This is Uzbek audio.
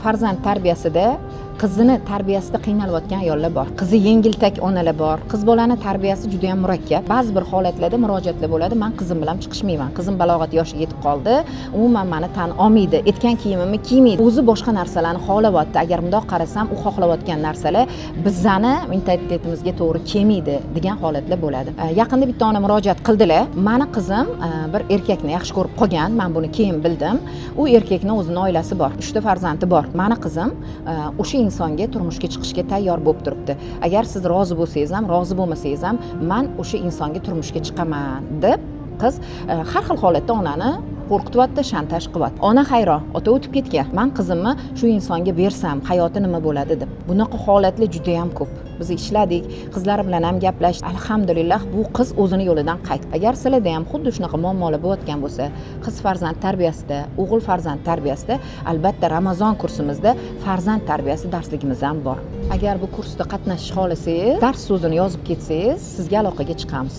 Farzand tarbiyasida qizini tarbiyasida qiynalayotgan ayollar bor. Qizi yengiltak onalar bor. Qiz bolani tarbiyasi juda ham murakkab. Ba'zi bir holatlarda murojaatlar bo'ladi. Men qizim bilan chiqishmayman. Qizim balog'at yoshiga yetib qoldi. Umuman meni tan olmaydi. Aytgan kiyimimni kiymaydi. O'zi boshqa narsalarni xohlayapti. Agar bundoq qarasam, u xohlayotgan narsalar bizani mentalitetimizga to'g'ri kelmaydi degan holatlar bo'ladi. Yaqinda bitta ona murojaat qildilar. Meni qizim bir erkakni yaxshi ko'rib qolgan. Men buni keyin bildim. U erkakning o'zining oilasi bor. 3 ta farzandi bor. Meni qizim o'sha insonga turmushga chiqishga tayyor bo'lib turibdi. Agar siz rozi bo'lsangiz ham, rozi bo'lmasangiz ham, men o'sha insonga turmushga chiqaman deb qiz har xil holatda onani qo'rqityapti, shantaj qilyapti. Ona hayron, ota o'tib ketgan. Men qizimni shu insonga bersam, hayoti nima bo'ladi deb. Bunaqa holatlar juda ham ko'p. Biz ishladik, qizlar bilan ham gaplashdik. Alhamdulillah, bu qiz o'zini yo'lidan qaytdi. Agar sizlarda ham xuddi shunaqa muammolar bo'layotgan bo'lsa, qiz farzand tarbiyasida, o'g'il farzand tarbiyasida, albatta Ramazon kursimizda farzand tarbiyasi darsligimiz ham bor. Agar bu kursda qatnashish xohlasangiz, dars so'zini yozib ketsangiz, sizga aloqaga chiqamiz.